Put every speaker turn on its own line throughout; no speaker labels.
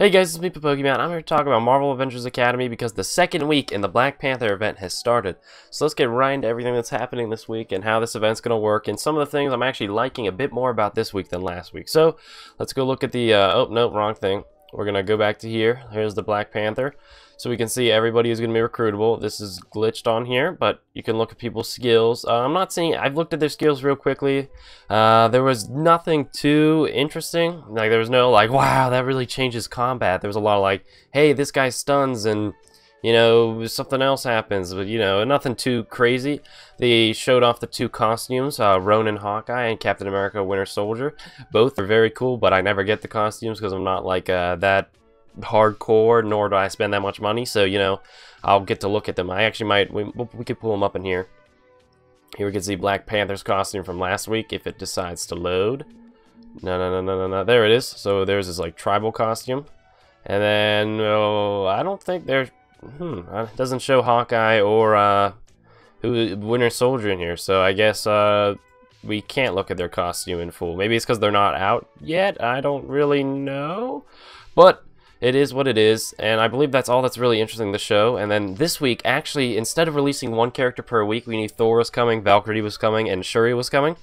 Hey guys, it's me, Pokemon. I'm here to talk about Marvel Avengers Academy because the second week in the Black Panther event has started. So let's get right into everything that's happening this week and how this event's going to work and some of the things I'm actually liking a bit more about this week than last week. So let's go look at the, oh no, wrong thing. We're going to go back to here. Here's the Black Panther. So we can see everybody is going to be recruitable. This is glitched on here, but you can look at people's skills. I'm not seeing, I've looked at their skills real quickly. There was nothing too interesting. Like, there was no, like, wow, that really changes combat. There was a lot of, like, hey, this guy stuns and, you know, something else happens. But, you know, nothing too crazy. They showed off the two costumes, Ronin Hawkeye and Captain America Winter Soldier. Both are very cool, but I never get the costumes because I'm not, like, that hardcore, nor do I spend that much money, so you know, I'll get to look at them. I actually might, we could pull them up in here. Here we can see Black Panther's costume from last week if it decides to load. No, there it is. So there's his like tribal costume, and then I don't think there's it doesn't show Hawkeye or Winter Soldier in here, so I guess we can't look at their costume in full. Maybe it's because they're not out yet. I don't really know, but it is what it is, and I believe that's all that's really interesting in the show. And then this week, actually, instead of releasing one character per week, we knew Thor was coming, Valkyrie was coming, and Shuri was coming.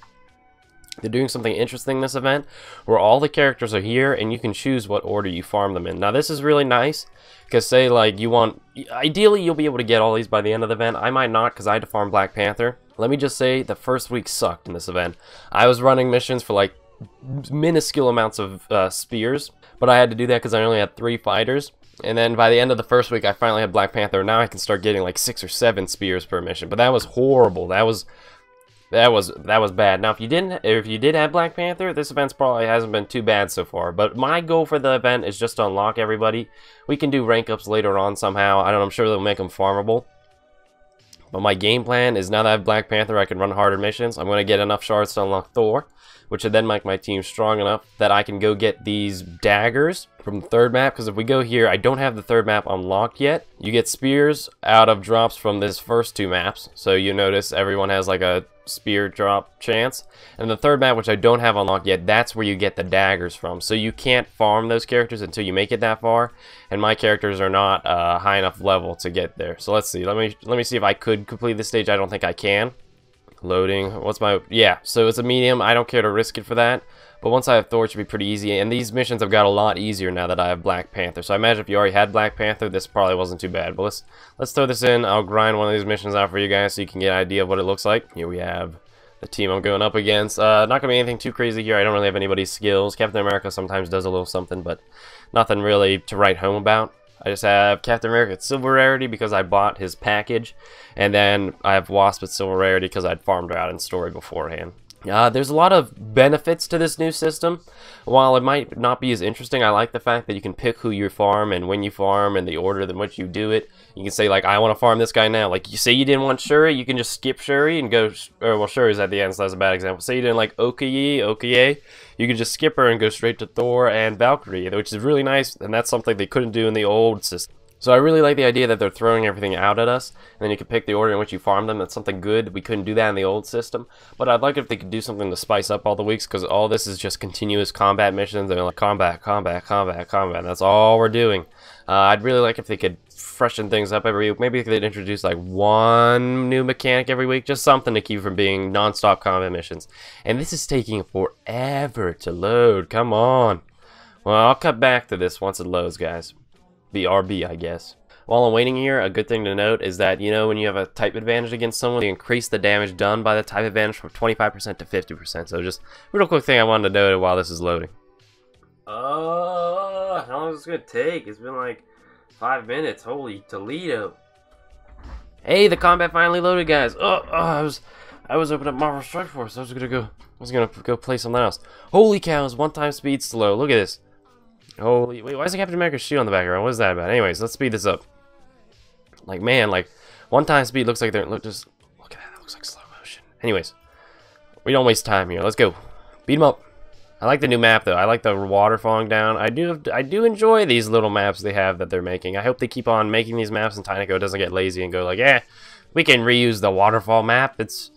They're doing something interesting this event, where all the characters are here, and you can choose what order you farm them in. Now, this is really nice, because say, like, you want... Ideally, you'll be able to get all these by the end of the event. I might not, because I had to farm Black Panther. Let me just say, the first week sucked in this event. I was running missions for, like, minuscule amounts of spears, but I had to do that because I only had 3 fighters. And then by the end of the first week, I finally had Black Panther. Now I can start getting like 6 or 7 spears per mission. But that was horrible. That was bad. Now, if you did have Black Panther, this event probably hasn't been too bad so far. But my goal for the event is just to unlock everybody. We can do rank ups later on somehow. I don't know. I'm sure they'll make them farmable. But my game plan is now that I have Black Panther, I can run harder missions. I'm going to get enough shards to unlock Thor, which would then make my team strong enough that I can go get these daggers from the third map. Because if we go here, I don't have the third map unlocked yet. You get spears out of drops from this first 2 maps. So you notice everyone has like a spear drop chance. And the third map, which I don't have unlocked yet, that's where you get the daggers from. So you can't farm those characters until you make it that far. And my characters are not high enough level to get there. So let's see. Let me see if I could complete this stage. I don't think I can. Loading. What's my... Yeah, so it's a medium. I don't care to risk it for that. But once I have Thor, it should be pretty easy. And these missions have got a lot easier now that I have Black Panther. So I imagine if you already had Black Panther, this probably wasn't too bad. But let's throw this in. I'll grind one of these missions out for you guys so you can get an idea of what it looks like. Here we have the team I'm going up against. Not going to be anything too crazy here. I don't really have anybody's skills. Captain America sometimes does a little something, but nothing really to write home about. I just have Captain America at Silver Rarity because I bought his package, and then I have Wasp at Silver Rarity because I'd farmed her out in story beforehand. There's a lot of benefits to this new system. While it might not be as interesting, I like the fact that you can pick who you farm and when you farm and the order in which you do it. You can say, like, I want to farm this guy now. Like, you say you didn't want Shuri, you can just skip Shuri and go... well, Shuri's at the end, so that's a bad example. Say you didn't like Okoye, you can just skip her and go straight to Thor and Valkyrie, which is really nice, and that's something they couldn't do in the old system. So I really like the idea that they're throwing everything out at us, and then you can pick the order in which you farm them. That's something good. We couldn't do that in the old system, but I'd like if they could do something to spice up all the weeks, because all this is just continuous combat missions. They're like combat. That's all we're doing. I'd really like if they could freshen things up every week. Maybe they'd introduce like one new mechanic every week, just something to keep from being non-stop combat missions. And this is taking forever to load. Come on. Well, I'll cut back to this once it loads, guys. BRB, I guess. While I'm waiting here, a good thing to note is that, you know, when you have a type advantage against someone, you increase the damage done by the type advantage from 25% to 50%. So just a real quick thing I wanted to note while this is loading. How long is this going to take? It's been like 5 minutes. Holy Toledo. Hey, the combat finally loaded, guys. I was opening up Marvel Strike Force. I was gonna go play something else. Holy cows, 1-time speed slow. Look at this. Holy, wait, why is the Captain America shield on the background? What is that about? Anyways, let's speed this up. Like, man, like, 1-time speed looks like they're, look at that, that looks like slow motion. Anyways, we don't waste time here. Let's go. Beat them up. I like the new map, though. I like the water falling down. I do enjoy these little maps they have that they're making. I hope they keep on making these maps and Tynico doesn't get lazy and go like, yeah, we can reuse the waterfall map. It's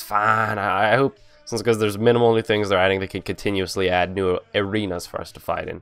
fine. I hope, since because there's minimal new things they're adding, they can continuously add new arenas for us to fight in.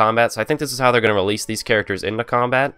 combat. So I think this is how they're going to release these characters into combat.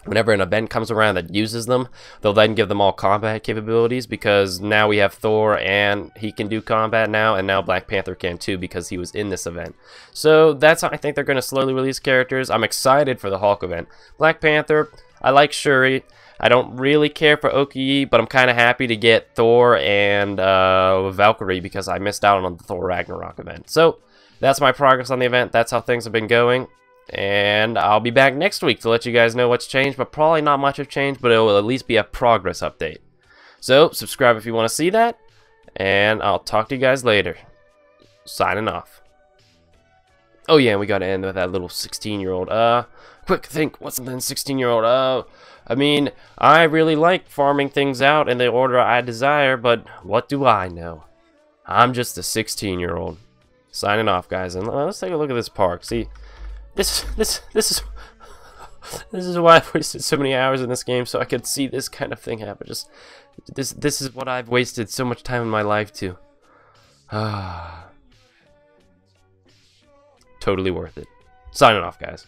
Whenever an event comes around that uses them, they'll then give them all combat capabilities, because now we have Thor and he can do combat now, and now Black Panther can too because he was in this event. So that's how I think they're going to slowly release characters. I'm excited for the Hulk event. Black Panther, I like Shuri. I don't really care for Hulk-ues, but I'm kind of happy to get Thor and Valkyrie because I missed out on the Thor Ragnarok event. So that's my progress on the event. That's how things have been going. And I'll be back next week to let you guys know what's changed, but probably not much have changed, but it will at least be a progress update. So, subscribe if you want to see that, and I'll talk to you guys later. Signing off. Oh yeah, and we gotta end with that little 16-year-old. Quick think, what's something 16-year-old? I mean, I really like farming things out in the order I desire, but what do I know? I'm just a 16-year-old. Signing off, guys, and let's take a look at this park. See, This is why I've wasted so many hours in this game, so I could see this kind of thing happen. Just this is what I've wasted so much time in my life to. Totally worth it. Signing off, guys.